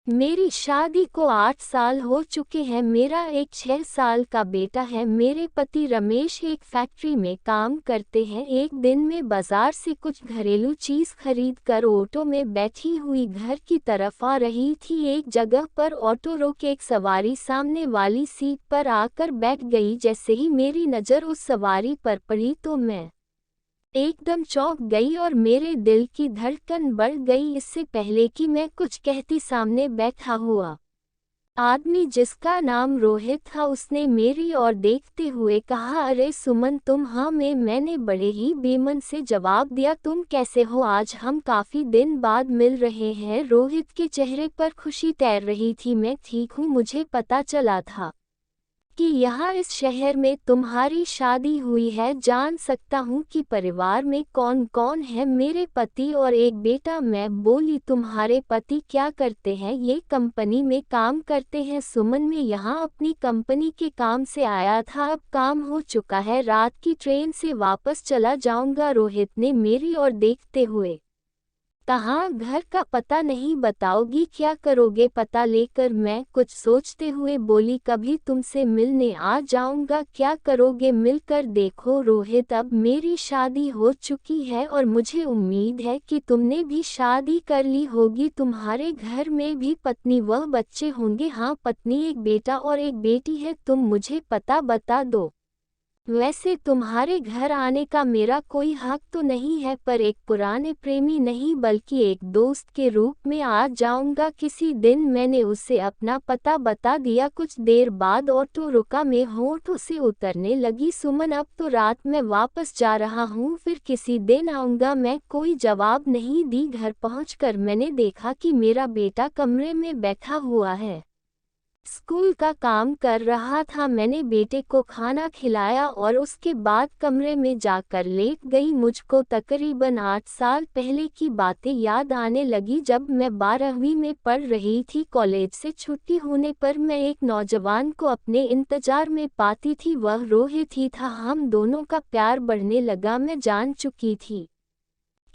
मेरी शादी को 8 साल हो चुके हैं। मेरा एक 6 साल का बेटा है। मेरे पति रमेश एक फैक्ट्री में काम करते हैं। एक दिन मैं बाजार से कुछ घरेलू चीज खरीद कर ऑटो में बैठी हुई घर की तरफ आ रही थी। एक जगह पर ऑटो रोक एक सवारी सामने वाली सीट पर आकर बैठ गई। जैसे ही मेरी नज़र उस सवारी पर पड़ी तो मैं एकदम चौंक गई और मेरे दिल की धड़कन बढ़ गई। इससे पहले कि मैं कुछ कहती, सामने बैठा हुआ आदमी जिसका नाम रोहित था, उसने मेरी ओर देखते हुए कहा, अरे सुमन तुम? हाँ मैंने बड़े ही बेमन से जवाब दिया। तुम कैसे हो? आज हम काफ़ी दिन बाद मिल रहे हैं। रोहित के चेहरे पर खुशी तैर रही थी। मैं ठीक हूँ। मुझे पता चला था कि यहाँ इस शहर में तुम्हारी शादी हुई है। जान सकता हूँ कि परिवार में कौन कौन है? मेरे पति और एक बेटा। मैं बोली, तुम्हारे पति क्या करते हैं? ये कंपनी में काम करते हैं सुमन। मैं यहाँ अपनी कंपनी के काम से आया था। अब काम हो चुका है। रात की ट्रेन से वापस चला जाऊंगा। रोहित ने मेरी ओर देखते हुए कहा, घर का पता नहीं बताओगी? क्या करोगे पता लेकर? मैं कुछ सोचते हुए बोली, कभी तुमसे मिलने आ जाऊंगा। क्या करोगे मिलकर? देखो रोहित, अब मेरी शादी हो चुकी है और मुझे उम्मीद है कि तुमने भी शादी कर ली होगी। तुम्हारे घर में भी पत्नी व बच्चे होंगे। हाँ पत्नी, एक बेटा और एक बेटी है। तुम मुझे पता बता दो। वैसे तुम्हारे घर आने का मेरा कोई हक तो नहीं है, पर एक पुराने प्रेमी नहीं बल्कि एक दोस्त के रूप में आ जाऊंगा किसी दिन। मैंने उसे अपना पता बता दिया। कुछ देर बाद ऑटो रुका। मैं होठों से उतरने लगी। सुमन, अब तो रात में वापस जा रहा हूँ, फिर किसी दिन आऊँगा। मैं कोई जवाब नहीं दी। घर पहुँचकर मैंने देखा कि मेरा बेटा कमरे में बैठा हुआ है, स्कूल का काम कर रहा था। मैंने बेटे को खाना खिलाया और उसके बाद कमरे में जाकर लेट गई। मुझको तकरीबन 8 साल पहले की बातें याद आने लगी, जब मैं 12वीं में पढ़ रही थी। कॉलेज से छुट्टी होने पर मैं एक नौजवान को अपने इंतजार में पाती थी। वह रोहित ही था। हम दोनों का प्यार बढ़ने लगा। मैं जान चुकी थी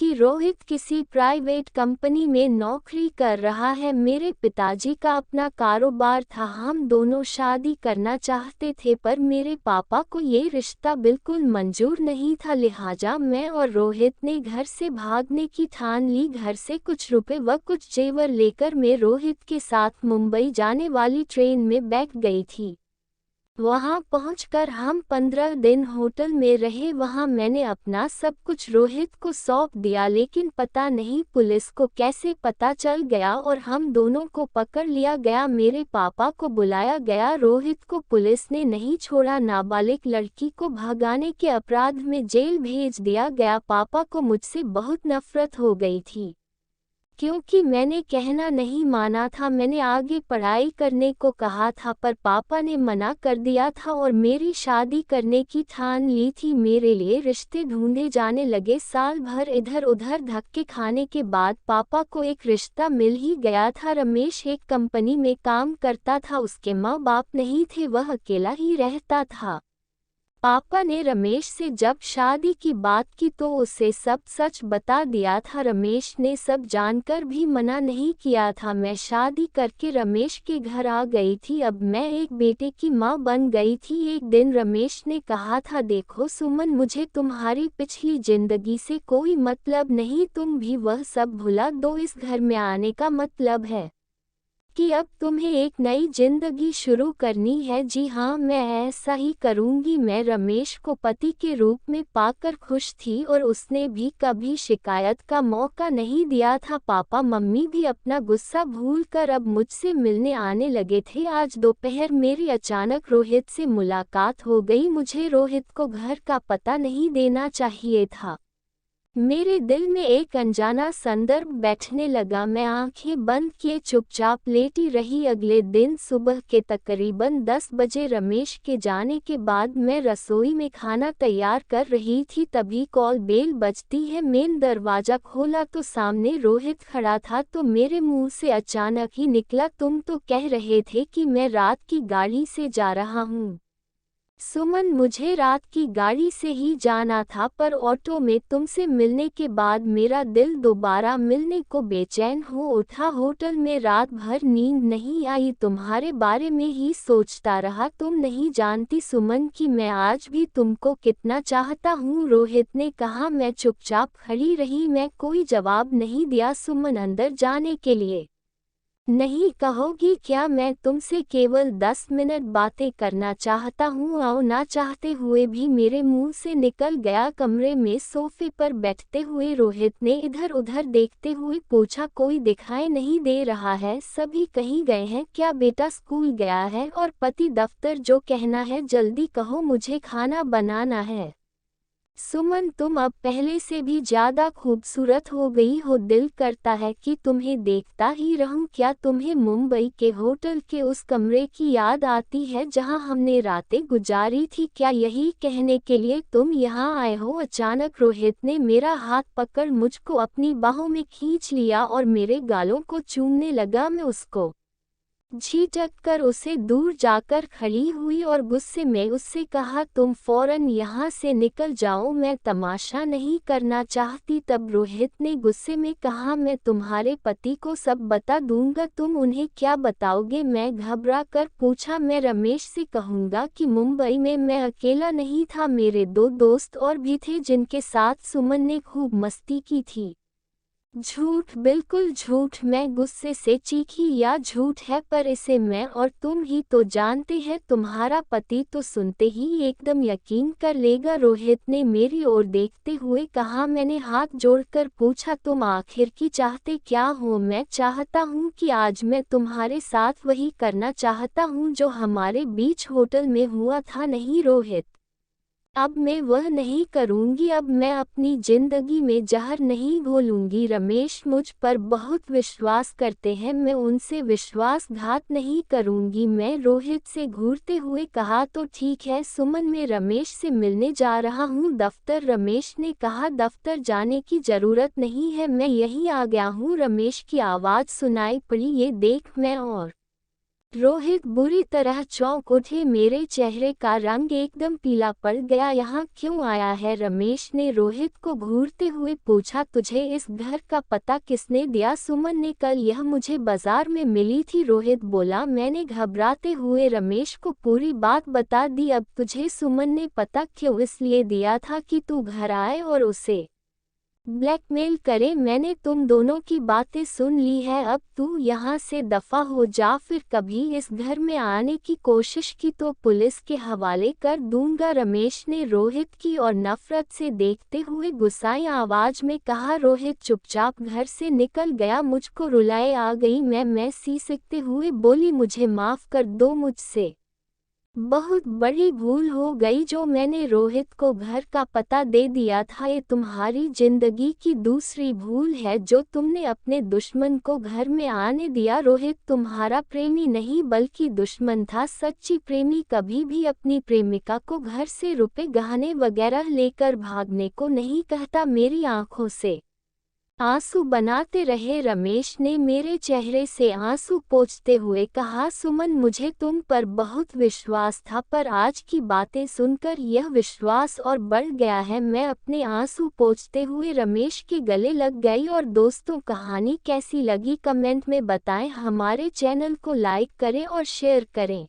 कि रोहित किसी प्राइवेट कंपनी में नौकरी कर रहा है। मेरे पिताजी का अपना कारोबार था। हम दोनों शादी करना चाहते थे, पर मेरे पापा को ये रिश्ता बिल्कुल मंजूर नहीं था। लिहाजा मैं और रोहित ने घर से भागने की ठान ली। घर से कुछ रुपए व कुछ जेवर लेकर मैं रोहित के साथ मुंबई जाने वाली ट्रेन में बैठ गई थी। वहां पहुंचकर हम 15 दिन होटल में रहे। वहां मैंने अपना सब कुछ रोहित को सौंप दिया, लेकिन पता नहीं पुलिस को कैसे पता चल गया और हम दोनों को पकड़ लिया गया। मेरे पापा को बुलाया गया। रोहित को पुलिस ने नहीं छोड़ा। नाबालिग लड़की को भगाने के अपराध में जेल भेज दिया गया। पापा को मुझसे बहुत नफरत हो गई थी, क्योंकि मैंने कहना नहीं माना था। मैंने आगे पढ़ाई करने को कहा था, पर पापा ने मना कर दिया था और मेरी शादी करने की ठान ली थी। मेरे लिए रिश्ते ढूंढे जाने लगे। साल भर इधर उधर धक्के खाने के बाद पापा को एक रिश्ता मिल ही गया था। रमेश एक कंपनी में काम करता था। उसके माँ बाप नहीं थे, वह अकेला ही रहता था। पापा ने रमेश से जब शादी की बात की तो उसे सब सच बता दिया था। रमेश ने सब जानकर भी मना नहीं किया था। मैं शादी करके रमेश के घर आ गई थी। अब मैं एक बेटे की माँ बन गई थी। एक दिन रमेश ने कहा था, देखो सुमन, मुझे तुम्हारी पिछली जिंदगी से कोई मतलब नहीं। तुम भी वह सब भुला दो। इस घर में आने का मतलब है कि अब तुम्हें एक नई जिंदगी शुरू करनी है। जी हाँ, मैं ऐसा ही करूँगी। मैं रमेश को पति के रूप में पाकर खुश थी और उसने भी कभी शिकायत का मौका नहीं दिया था। पापा मम्मी भी अपना गुस्सा भूलकर अब मुझसे मिलने आने लगे थे। आज दोपहर मेरी अचानक रोहित से मुलाकात हो गई। मुझे रोहित को घर का पता नहीं देना चाहिए था। मेरे दिल में एक अनजाना संदर्भ बैठने लगा। मैं आंखें बंद किए चुपचाप लेटी रही। अगले दिन सुबह के तकरीबन 10 बजे रमेश के जाने के बाद मैं रसोई में खाना तैयार कर रही थी। तभी कॉल बेल बजती है। मैंने दरवाज़ा खोला तो सामने रोहित खड़ा था। तो मेरे मुंह से अचानक ही निकला, तुम तो कह रहे थे कि मैं रात की गाड़ी से जा रहा हूँ। सुमन, मुझे रात की गाड़ी से ही जाना था, पर ऑटो में तुमसे मिलने के बाद मेरा दिल दोबारा मिलने को बेचैन हो उठा। होटल में रात भर नींद नहीं आई, तुम्हारे बारे में ही सोचता रहा। तुम नहीं जानती सुमन कि मैं आज भी तुमको कितना चाहता हूँ, रोहित ने कहा। मैं चुपचाप खड़ी रही, मैं कोई जवाब नहीं दिया। सुमन अंदर जाने के लिए नहीं कहोगी क्या? मैं तुमसे केवल 10 मिनट बातें करना चाहता हूँ। आओ। ना चाहते हुए भी मेरे मुंह से निकल गया। कमरे में सोफे पर बैठते हुए रोहित ने इधर उधर देखते हुए पूछा, कोई दिखाई नहीं दे रहा है? सभी कहीं गए हैं क्या? बेटा स्कूल गया है और पति दफ्तर। जो कहना है जल्दी कहो, मुझे खाना बनाना है। सुमन, तुम अब पहले से भी ज्यादा खूबसूरत हो गई हो, दिल करता है कि तुम्हें देखता ही रहूं। क्या तुम्हें मुंबई के होटल के उस कमरे की याद आती है जहां हमने रातें गुजारी थी? क्या यही कहने के लिए तुम यहाँ आए हो? अचानक रोहित ने मेरा हाथ पकड़ मुझको अपनी बाहों में खींच लिया और मेरे गालों को चूमने लगा। मैं उसको झिझक कर उसे दूर जाकर खड़ी हुई और गुस्से में उससे कहा, तुम फौरन यहाँ से निकल जाओ, मैं तमाशा नहीं करना चाहती। तब रोहित ने गुस्से में कहा, मैं तुम्हारे पति को सब बता दूंगा। तुम उन्हें क्या बताओगे? मैं घबरा कर पूछा। मैं रमेश से कहूँगा कि मुंबई में मैं अकेला नहीं था, मेरे 2 दोस्त और भी थे जिनके साथ सुमन ने खूब मस्ती की थी। झूठ, बिल्कुल झूठ, मैं गुस्से से चीखी। या झूठ है, पर इसे मैं और तुम ही तो जानते हैं। तुम्हारा पति तो सुनते ही एकदम यकीन कर लेगा, रोहित ने मेरी ओर देखते हुए कहा। मैंने हाथ जोड़कर पूछा, तुम आखिर की चाहते क्या हो? मैं चाहता हूँ कि आज मैं तुम्हारे साथ वही करना चाहता हूँ जो हमारे बीच होटल में हुआ था। नहीं रोहित, अब मैं वह नहीं करूंगी। अब मैं अपनी जिंदगी में जहर नहीं घोलूंगी। रमेश मुझ पर बहुत विश्वास करते हैं, मैं उनसे विश्वासघात नहीं करूंगी। मैं रोहित से घूरते हुए कहा, तो ठीक है सुमन, मैं रमेश से मिलने जा रहा हूँ दफ्तर। रमेश ने कहा, दफ्तर जाने की जरूरत नहीं है, मैं यहीं आ गया हूँ। रमेश की आवाज़ सुनाई पड़ी, ये देख। मैं और रोहित बुरी तरह चौंक उठे, मेरे चेहरे का रंग एकदम पीला पड़ गया। यहाँ क्यों आया है? रमेश ने रोहित को घूरते हुए पूछा। तुझे इस घर का पता किसने दिया? सुमन ने, कल यह मुझे बाजार में मिली थी, रोहित बोला। मैंने घबराते हुए रमेश को पूरी बात बता दी। अब तुझे सुमन ने पता क्यों इसलिए दिया था कि तू घर आए और उसे ब्लैकमेल करे। मैंने तुम दोनों की बातें सुन ली है, अब तू यहाँ से दफा हो जा। फिर कभी इस घर में आने की कोशिश की तो पुलिस के हवाले कर दूंगा। रमेश ने रोहित की और नफरत से देखते हुए गुस्साई आवाज में कहा। रोहित चुपचाप घर से निकल गया। मुझको रुलाए आ गई। मैं सीसकते हुए बोली, मुझे माफ कर दो, मुझसे बहुत बड़ी भूल हो गई जो मैंने रोहित को घर का पता दे दिया था। ये तुम्हारी जिंदगी की दूसरी भूल है जो तुमने अपने दुश्मन को घर में आने दिया। रोहित तुम्हारा प्रेमी नहीं बल्कि दुश्मन था। सच्ची प्रेमी कभी भी अपनी प्रेमिका को घर से रुपए गहने वगैरह लेकर भागने को नहीं कहता। मेरी आंखों से आंसू बनाते रहे। रमेश ने मेरे चेहरे से आंसू पोंछते हुए कहा, सुमन मुझे तुम पर बहुत विश्वास था, पर आज की बातें सुनकर यह विश्वास और बढ़ गया है। मैं अपने आंसू पोंछते हुए रमेश के गले लग गई। और दोस्तों, कहानी कैसी लगी कमेंट में बताएं। हमारे चैनल को लाइक करें और शेयर करें।